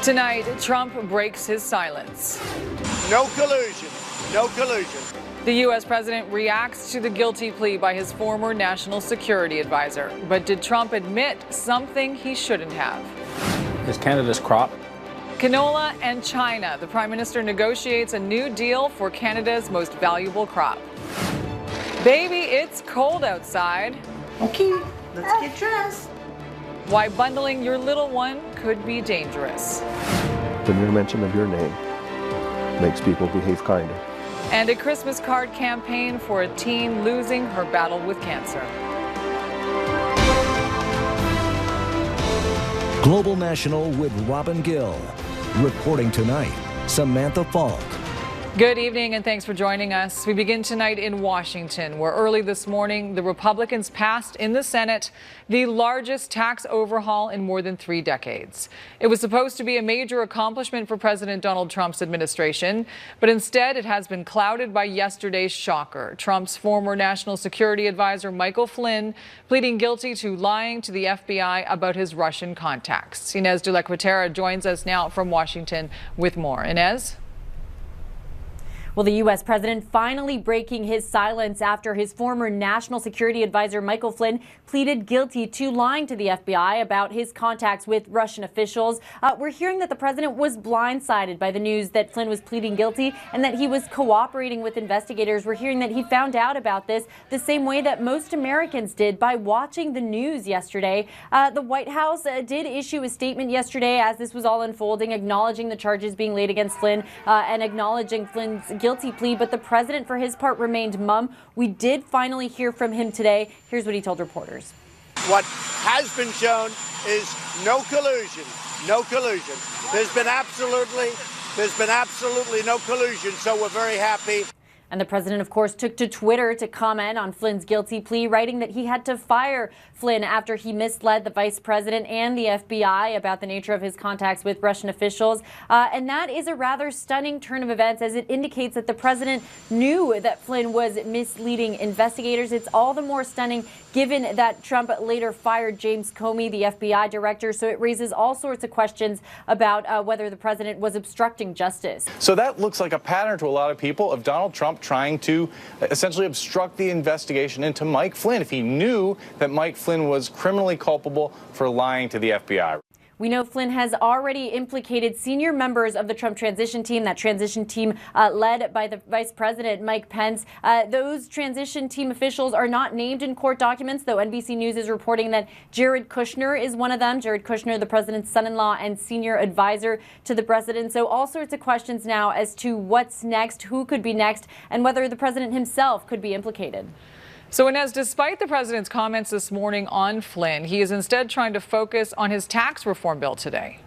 Tonight, Trump breaks his silence. No collusion. No collusion. The U.S. president reacts to the guilty plea by his former national security advisor. But did Trump admit something he shouldn't have? Is Canada's crop? Canola and China. The prime minister negotiates a new deal for Canada's most valuable crop. Baby, it's cold outside. Okay, let's get dressed. Why bundling your little one could be dangerous. The mere mention of your name makes people behave kinder. And a Christmas card campaign for a teen losing her battle with cancer. Global National with Robin Gill. Reporting tonight, Samantha Falk. Good evening and thanks for joining us. We begin tonight in Washington, where early this morning the Republicans passed in the Senate the largest tax overhaul in more than 3 decades. It was supposed to be a major accomplishment for President Donald Trump's administration, but instead it has been clouded by yesterday's shocker. Trump's former national security advisor Michael Flynn pleading guilty to lying to the FBI about his Russian contacts. Inez de la Cuetara joins us now from Washington with more. Inez? Well, the U.S. president finally breaking his silence after his former national security advisor Michael Flynn pleaded guilty to lying to the FBI about his contacts with Russian officials. We're hearing that the president was blindsided by the news that Flynn was pleading guilty and that he was cooperating with investigators. We're hearing that he found out about this the same way that most Americans did, by watching the news yesterday. The White House did issue a statement yesterday as this was all unfolding, acknowledging the charges being laid against Flynn and acknowledging Flynn's guilty plea, but the president, for his part, remained mum. We did finally hear from him today. Here's what he told reporters. What has been shown is no collusion. No collusion. There's been absolutely no collusion, so we're very happy. And the president, of course, took to Twitter to comment on Flynn's guilty plea, writing that he had to fire Flynn after he misled the vice president and the FBI about the nature of his contacts with Russian officials. And that is a rather stunning turn of events, as it indicates that the president knew that Flynn was misleading investigators. It's all the more stunning given that Trump later fired James Comey, the FBI director. So it raises all sorts of questions about whether the president was obstructing justice. So that looks like a pattern to a lot of people of Donald Trump trying to essentially obstruct the investigation into Mike Flynn if he knew that Mike Flynn was criminally culpable for lying to the FBI. We know Flynn has already implicated senior members of the Trump transition team, that transition team led by the Vice President Mike Pence. Those transition team officials are not named in court documents, though NBC News is reporting that Jared Kushner is one of them. Jared Kushner, the president's son-in-law and senior advisor to the president. So all sorts of questions now as to what's next, who could be next, and whether the president himself could be implicated. So, Inez, despite the president's comments this morning on Flynn, he is instead trying to focus on his tax reform bill today.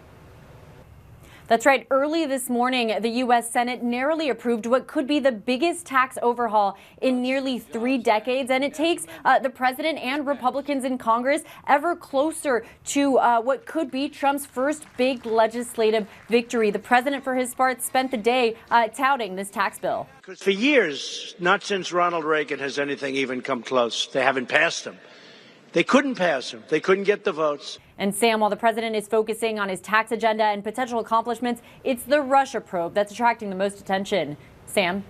That's right. Early this morning, the U.S. Senate narrowly approved what could be the biggest tax overhaul in nearly 3 decades. And it takes the president and Republicans in Congress ever closer to what could be Trump's first big legislative victory. The president, for his part, spent the day touting this tax bill. For years, not since Ronald Reagan has anything even come close. They haven't passed them. They couldn't pass them. They couldn't get the votes. And Sam, while the president is focusing on his tax agenda and potential accomplishments, it's the Russia probe that's attracting the most attention. Sam?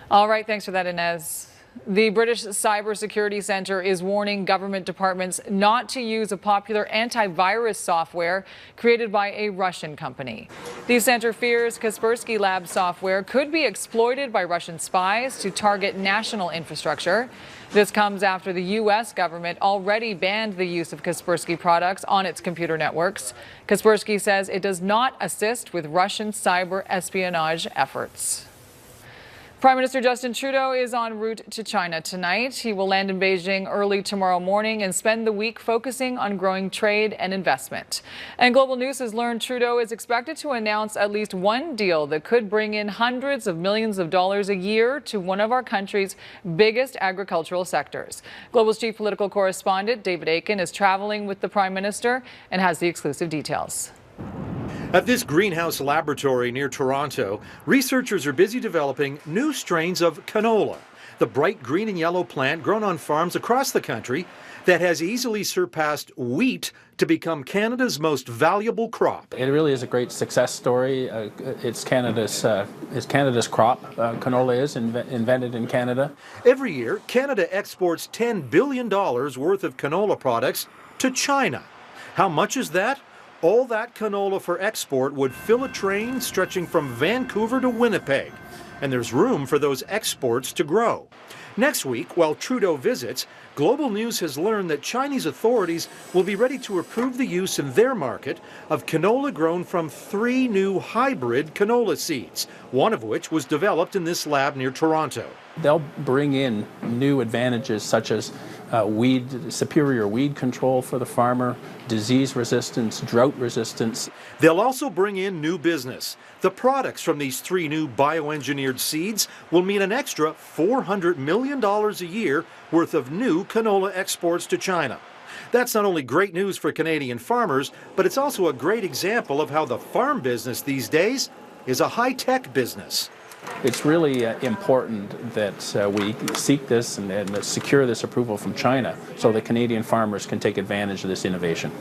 All right. Thanks for that, Inez. The British Cybersecurity Centre is warning government departments not to use a popular antivirus software created by a Russian company. The centre fears Kaspersky Labs software could be exploited by Russian spies to target national infrastructure. This comes after the U.S. government already banned the use of Kaspersky products on its computer networks. Kaspersky says it does not assist with Russian cyber espionage efforts. Prime Minister Justin Trudeau is en route to China tonight. He will land in Beijing early tomorrow morning and spend the week focusing on growing trade and investment. And Global News has learned Trudeau is expected to announce at least one deal that could bring in hundreds of millions of dollars a year to one of our country's biggest agricultural sectors. Global's chief political correspondent, David Akin, is traveling with the Prime Minister and has the exclusive details. At this greenhouse laboratory near Toronto, researchers are busy developing new strains of canola, the bright green and yellow plant grown on farms across the country that has easily surpassed wheat to become Canada's most valuable crop. It really is a great success story. It's Canada's crop. Canola is invented in Canada. Every year, Canada exports $10 billion worth of canola products to China. How much is that? All that canola for export would fill a train stretching from Vancouver to Winnipeg. And there's room for those exports to grow. Next week, while Trudeau visits, Global News has learned that Chinese authorities will be ready to approve the use in their market of canola grown from 3 new hybrid canola seeds, one of which was developed in this lab near Toronto. They'll bring in new advantages such as superior weed control for the farmer, disease resistance, drought resistance. They'll also bring in new business. The products from these 3 new bioengineered seeds will mean an extra $400 million a year worth of new canola exports to China. That's not only great news for Canadian farmers, but it's also a great example of how the farm business these days is a high-tech business. It's really important that we seek this and secure this approval from China so that Canadian farmers can take advantage of this innovation.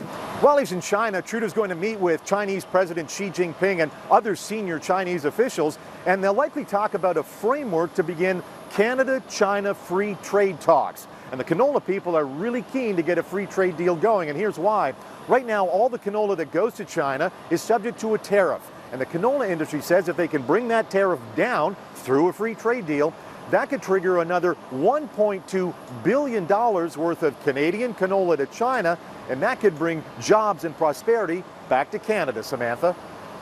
While he's in China, Trudeau's going to meet with Chinese President Xi Jinping and other senior Chinese officials, and they'll likely talk about a framework to begin Canada-China free trade talks. And the canola people are really keen to get a free trade deal going, and here's why. Right now, all the canola that goes to China is subject to a tariff. And the canola industry says if they can bring that tariff down through a free trade deal, that could trigger another $1.2 billion worth of Canadian canola to China, and that could bring jobs and prosperity back to Canada, Samantha.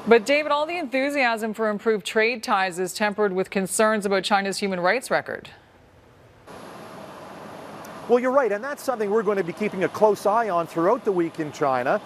But David, all the enthusiasm for improved trade ties is tempered with concerns about China's human rights record. Well, you're right, and that's something we're going to be keeping a close eye on throughout the week in China.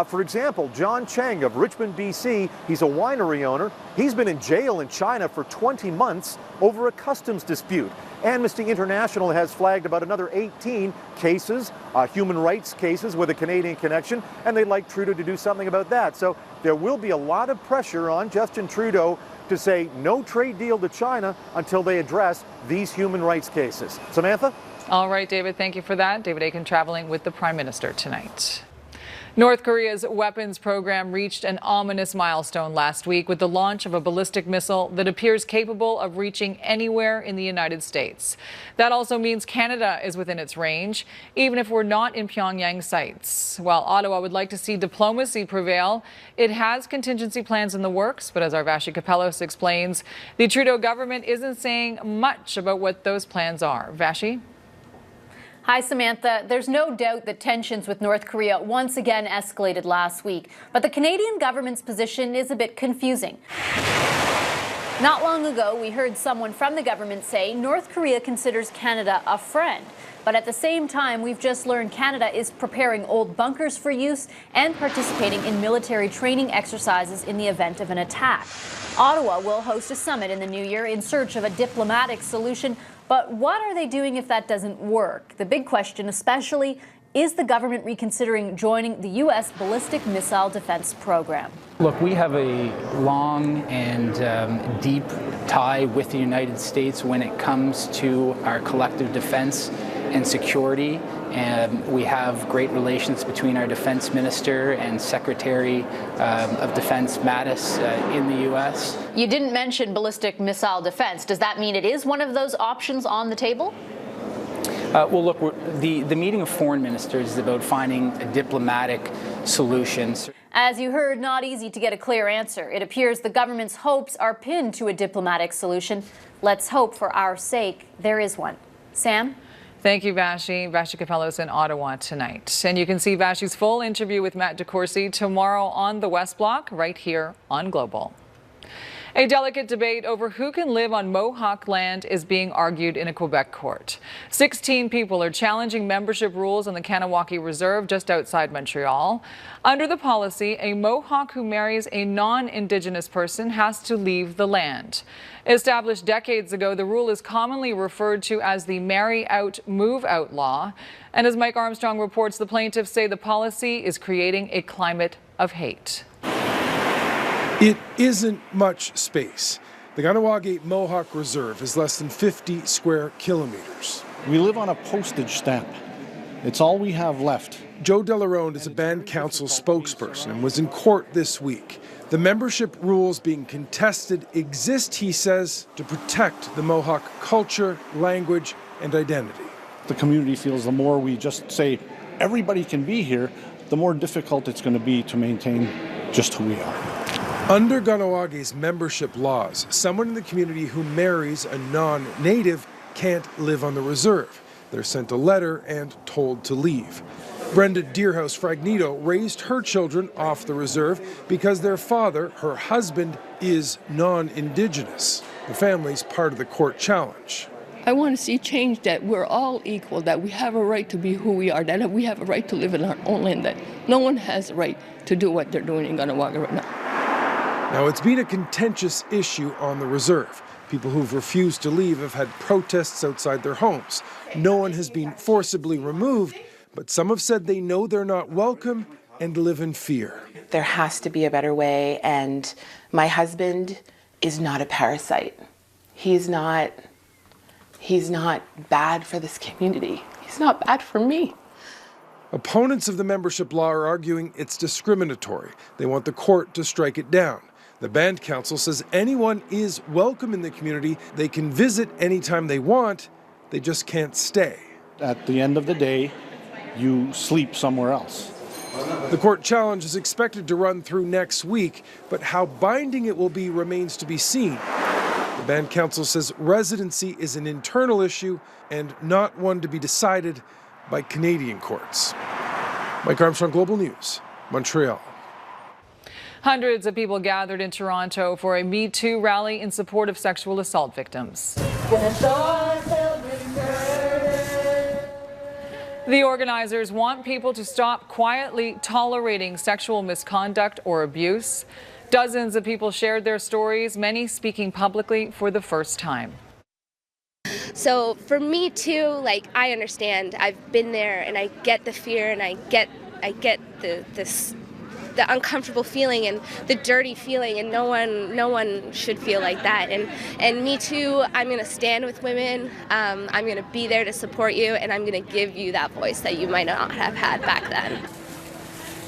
For example, John Cheng of Richmond, BC, he's a winery owner. He's been in jail in China for 20 months over a customs dispute. Amnesty International has flagged about another 18 cases, human rights cases with a Canadian connection, and they'd like Trudeau to do something about that. So there will be a lot of pressure on Justin Trudeau to say no trade deal to China until they address these human rights cases. Samantha? All right, David, thank you for that. David Akin traveling with the Prime Minister tonight. North Korea's weapons program reached an ominous milestone last week with the launch of a ballistic missile that appears capable of reaching anywhere in the United States. That also means Canada is within its range, even if we're not in Pyongyang sights. While Ottawa would like to see diplomacy prevail, it has contingency plans in the works. But as our Vashi Kapelos explains, the Trudeau government isn't saying much about what those plans are. Vashi? Hi, Samantha. There's no doubt that tensions with North Korea once again escalated last week, but the Canadian government's position is a bit confusing. Not long ago, we heard someone from the government say North Korea considers Canada a friend. But at the same time, we've just learned Canada is preparing old bunkers for use and participating in military training exercises in the event of an attack. Ottawa will host a summit in the new year in search of a diplomatic solution. But what are they doing if that doesn't work? The big question especially, is the government reconsidering joining the U.S. ballistic missile defense program? Look, we have a long and deep tie with the United States when it comes to our collective defense and security. And we have great relations between our defense minister and Secretary of Defense Mattis in the U.S. You didn't mention ballistic missile defense. Does that mean it is one of those options on the table? Well, look, the meeting of foreign ministers is about finding a diplomatic solution. As you heard, not easy to get a clear answer. It appears the government's hopes are pinned to a diplomatic solution. Let's hope for our sake there is one. Sam? Thank you, Vashi. Vashi Kapelos in Ottawa tonight. And you can see Vashi's full interview with Matt DeCourcy tomorrow on the West Block, right here on Global. A delicate debate over who can live on Mohawk land is being argued in a Quebec court. 16 people are challenging membership rules on the Kanawaki Reserve just outside Montreal. Under the policy, a Mohawk who marries a non-Indigenous person has to leave the land. Established decades ago, the rule is commonly referred to as the marry out, move out law. And as Mike Armstrong reports, the plaintiffs say the policy is creating a climate of hate. It isn't much space. The Kanawaki Mohawk Reserve is less than 50 square kilometers. We live on a postage stamp. It's all we have left. Joe Delaronde is a band council spokesperson and was in court this week. The membership rules being contested exist, he says, to protect the Mohawk culture, language, and identity. The community feels the more we just say everybody can be here, the more difficult it's going to be to maintain just who we are. Under Kanewage's membership laws, someone in the community who marries a non-native can't live on the reserve. They're sent a letter and told to leave. Brenda Deerhouse Fragnito raised her children off the reserve because their father, her husband, is non-Indigenous. The family's part of the court challenge. I want to see change, that we're all equal, that we have a right to be who we are, that we have a right to live in our own land, that no one has a right to do what they're doing in Kanewaga right now. Now, it's been a contentious issue on the reserve. People who've refused to leave have had protests outside their homes. No one has been forcibly removed, but some have said they know they're not welcome and live in fear. There has to be a better way, and my husband is not a parasite. He's not bad for this community. He's not bad for me. Opponents of the membership law are arguing it's discriminatory. They want the court to strike it down. The band council says anyone is welcome in the community. They can visit anytime they want. They just can't stay. At the end of the day, you sleep somewhere else. The court challenge is expected to run through next week, but how binding it will be remains to be seen. The band council says residency is an internal issue and not one to be decided by Canadian courts. Mike Armstrong, Global News, Montreal. Hundreds of people gathered in Toronto for a Me Too rally in support of sexual assault victims. The organizers want people to stop quietly tolerating sexual misconduct or abuse. Dozens of people shared their stories, many speaking publicly for the first time. So for me too, like, I understand. I've been there and I get the fear and I get the uncomfortable feeling and the dirty feeling, and no one should feel like that. And me too, I'm going to stand with women. I'm going to be there to support you, and I'm going to give you that voice that you might not have had back then.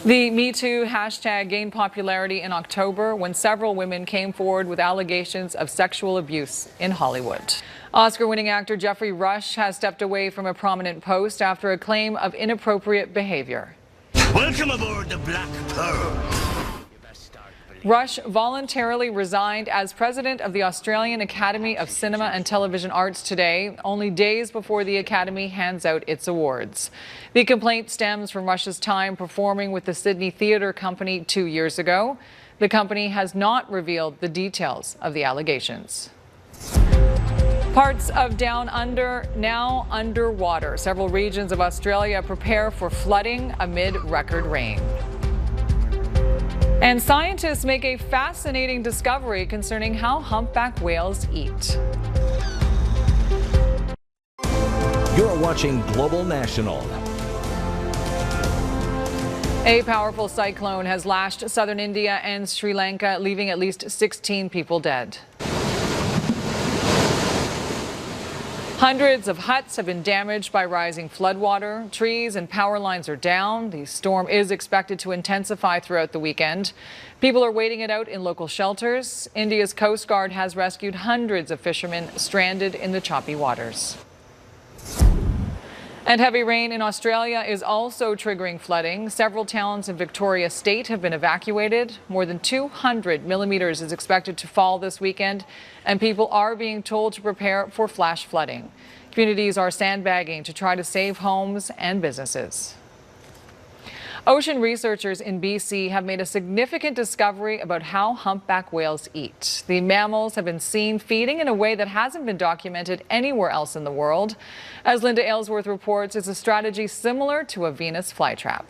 The Me Too hashtag gained popularity in October when several women came forward with allegations of sexual abuse in Hollywood. Oscar-winning actor Jeffrey Rush has stepped away from a prominent post after a claim of inappropriate behavior. Welcome aboard the Black Pearl. Rush voluntarily resigned as president of the Australian Academy of Cinema and Television Arts today, only days before the Academy hands out its awards. The complaint stems from Rush's time performing with the Sydney Theatre Company 2 years ago. The company has not revealed the details of the allegations. Parts of Down Under now underwater. Several regions of Australia prepare for flooding amid record rain. And scientists make a fascinating discovery concerning how humpback whales eat. You're watching Global National. A powerful cyclone has lashed southern India and Sri Lanka, leaving at least 16 people dead. Hundreds of huts have been damaged by rising floodwater. Trees and power lines are down. The storm is expected to intensify throughout the weekend. People are waiting it out in local shelters. India's Coast Guard has rescued hundreds of fishermen stranded in the choppy waters. And heavy rain in Australia is also triggering flooding. Several towns in Victoria State have been evacuated. More than 200 millimeters is expected to fall this weekend, and people are being told to prepare for flash flooding. Communities are sandbagging to try to save homes and businesses. Ocean researchers in BC have made a significant discovery about how humpback whales eat. The mammals have been seen feeding in a way that hasn't been documented anywhere else in the world. As Linda Aylesworth reports, it's a strategy similar to a Venus flytrap.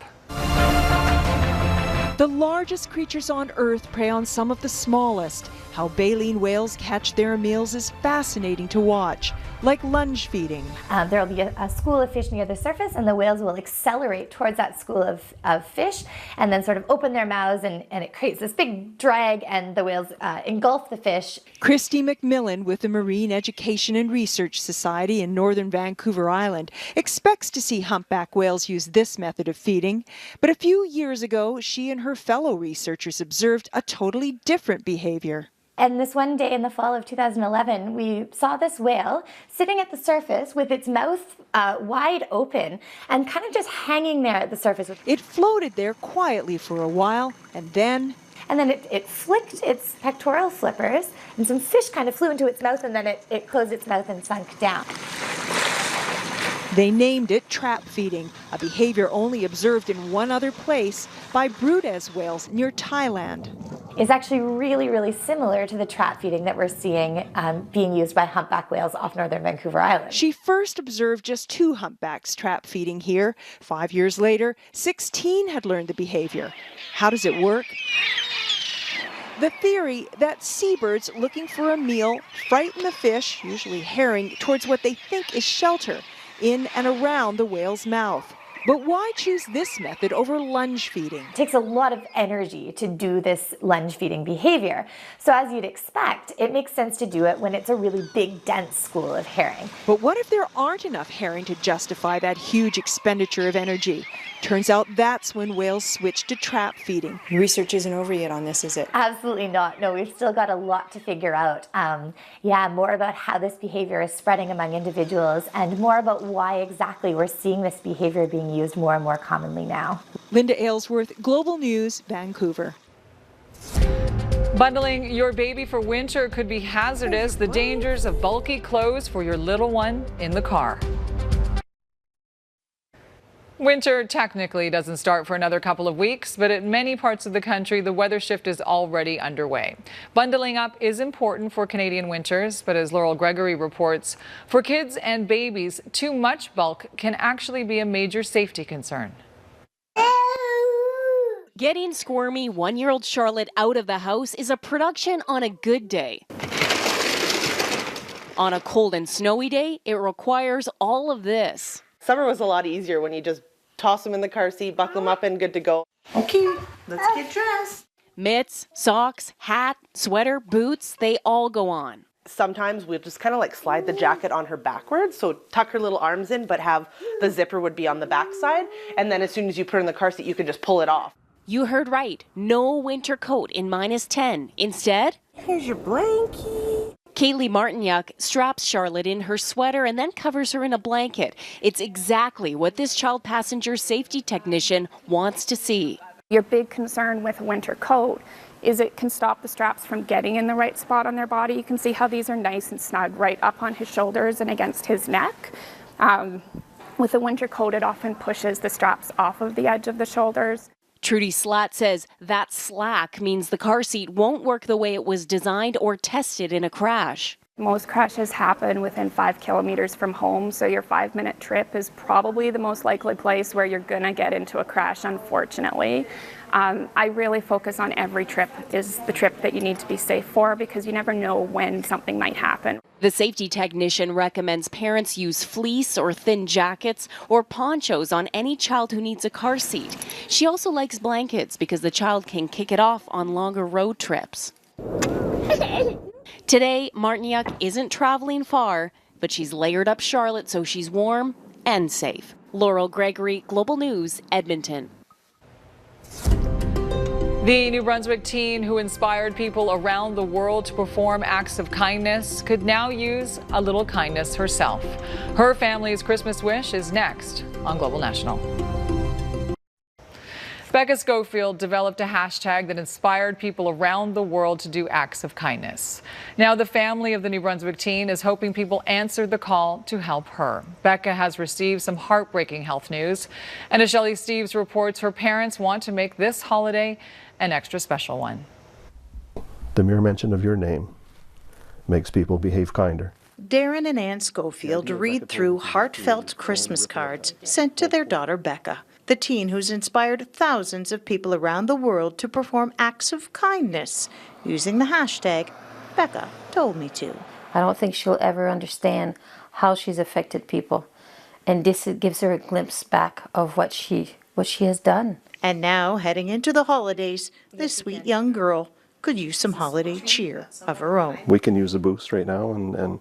The largest creatures on Earth prey on some of the smallest. How baleen whales catch their meals is fascinating to watch, like lunge feeding. There will be a school of fish near the surface, and the whales will accelerate towards that school of fish and then sort of open their mouths, and it creates this big drag, and the whales engulf the fish. Christy McMillan with the Marine Education and Research Society in northern Vancouver Island expects to see humpback whales use this method of feeding. But a few years ago, she and her fellow researchers observed a totally different behavior. And this one day in the fall of 2011, we saw this whale sitting at the surface with its mouth wide open and kind of just hanging there at the surface. It floated there quietly for a while, and then it flicked its pectoral flippers, and some fish kind of flew into its mouth, and then it closed its mouth and sunk down. They named it trap feeding, a behavior only observed in one other place, by Brudez whales near Thailand. It's actually really, really similar to the trap feeding that we're seeing being used by humpback whales off northern Vancouver Island. She first observed just 2 humpbacks trap feeding here. 5 years later, 16 had learned the behavior. How does it work? The theory that seabirds looking for a meal frighten the fish, usually herring, towards what they think is shelter, in and around the whale's mouth. But why choose this method over lunge feeding? It takes a lot of energy to do this lunge feeding behavior. So as you'd expect, it makes sense to do it when it's a really big, dense school of herring. But what if there aren't enough herring to justify that huge expenditure of energy? Turns out that's when whales switch to trap feeding. Research isn't over yet on this, is it? Absolutely not. No, we've still got a lot to figure out. More about how this behavior is spreading among individuals, and more about why exactly we're seeing this behavior being used more and more commonly now. Linda Aylesworth, Global News, Vancouver. Bundling your baby for winter could be hazardous. The dangers of bulky clothes for your little one in the car. Winter technically doesn't start for another couple of weeks, but in many parts of the country, the weather shift is already underway. Bundling up is important for Canadian winters, but as Laurel Gregory reports, for kids and babies, too much bulk can actually be a major safety concern. Getting squirmy 1-year-old Charlotte out of the house is a production on a good day. On a cold and snowy day, it requires all of this. Summer was a lot easier when you just toss them in the car seat, buckle them up, and good to go. Okay, let's get dressed. Mitts, socks, hat, sweater, boots, they all go on. Sometimes we'll just kind of like slide the jacket on her backwards, so tuck her little arms in, but have the zipper would be on the back side, and then as soon as you put her in the car seat, you can just pull it off. You heard right, no winter coat in -10. Instead, here's your blankie. Kaylee Martinyuk straps Charlotte in her sweater and then covers her in a blanket. It's exactly what this child passenger safety technician wants to see. Your big concern with a winter coat is it can stop the straps from getting in the right spot on their body. You can see how these are nice and snug right up on his shoulders and against his neck. With a winter coat, it often pushes the straps off of the edge of the shoulders. Trudy Slatt says that slack means the car seat won't work the way it was designed or tested in a crash. Most crashes happen within 5 kilometers from home, so your 5-minute trip is probably the most likely place where you're gonna get into a crash, unfortunately. I really focus on every trip is the trip that you need to be safe for, because you never know when something might happen. The safety technician recommends parents use fleece or thin jackets or ponchos on any child who needs a car seat. She also likes blankets because the child can kick it off on longer road trips. Today, Martinyuk isn't traveling far, but she's layered up Charlotte so she's warm and safe. Laurel Gregory, Global News, Edmonton. The New Brunswick teen who inspired people around the world to perform acts of kindness could now use a little kindness herself. Her family's Christmas wish is next on Global National. Becca Schofield developed a hashtag that inspired people around the world to do acts of kindness. Now the family of the New Brunswick teen is hoping people answer the call to help her. Becca has received some heartbreaking health news, and as Shelley Steves reports, her parents want to make this holiday an extra special one. The mere mention of your name makes people behave kinder. Darren and Ann Schofield read through heartfelt Christmas cards sent to their daughter Becca. the teen who's inspired thousands of people around the world to perform acts of kindness using the hashtag Becca Told Me To. I don't think she'll ever understand how she's affected people. And this gives her a glimpse back of what she has done. And now, heading into the holidays, this sweet young girl could use some holiday cheer of her own. We can use a boost right now, and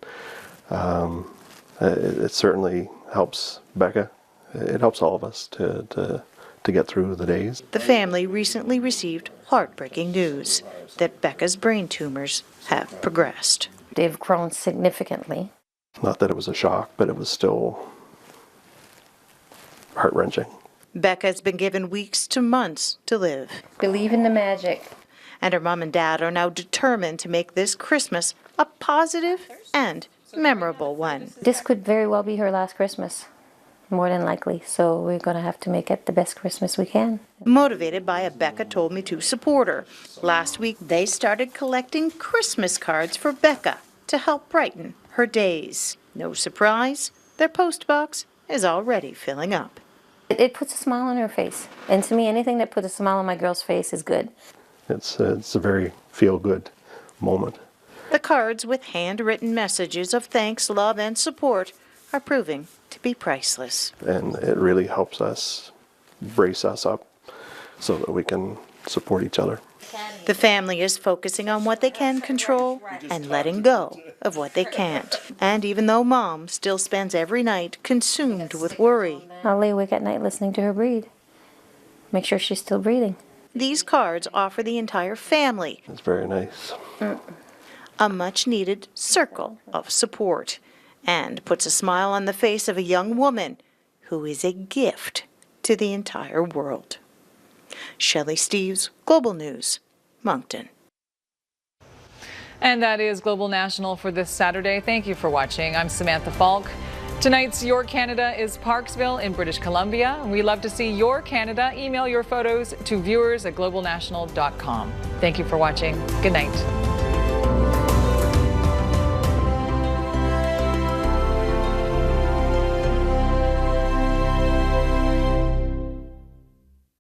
it certainly helps Becca. It helps all of us to get through the days. The family recently received heartbreaking news that Becca's brain tumors have progressed. They've grown significantly. Not that it was a shock, but it was still heart-wrenching. Becca's been given weeks to months to live. Believe in the magic. And her mom and dad are now determined to make this Christmas a positive and memorable one. This could very well be her last Christmas, more than likely. So we're going to have to make it the best Christmas we can. Motivated by a Becca Told Me To supporter, last week they started collecting Christmas cards for Becca to help brighten her days. No surprise, their post box is already filling up. It puts a smile on her face. And to me, anything that puts a smile on my girl's face is good. It's a very feel-good moment. The cards with handwritten messages of thanks, love, and support are proving to be priceless. And it really helps us brace us up so that we can support each other. The family is focusing on what they can control and letting go of what they can't. And even though Mom still spends every night consumed with worry, I'll lay awake at night listening to her breathe. Make sure she's still breathing. These cards offer the entire family It's very nice. a much-needed circle of support and puts a smile on the face of a young woman who is a gift to the entire world. Shelley Steves, Global News, Moncton. And that is Global National for this Saturday. Thank you for watching. I'm Samantha Falk. Tonight's Your Canada is Parksville in British Columbia. We love to see your Canada. Email your photos to viewers@globalnational.com. Thank you for watching. Good night.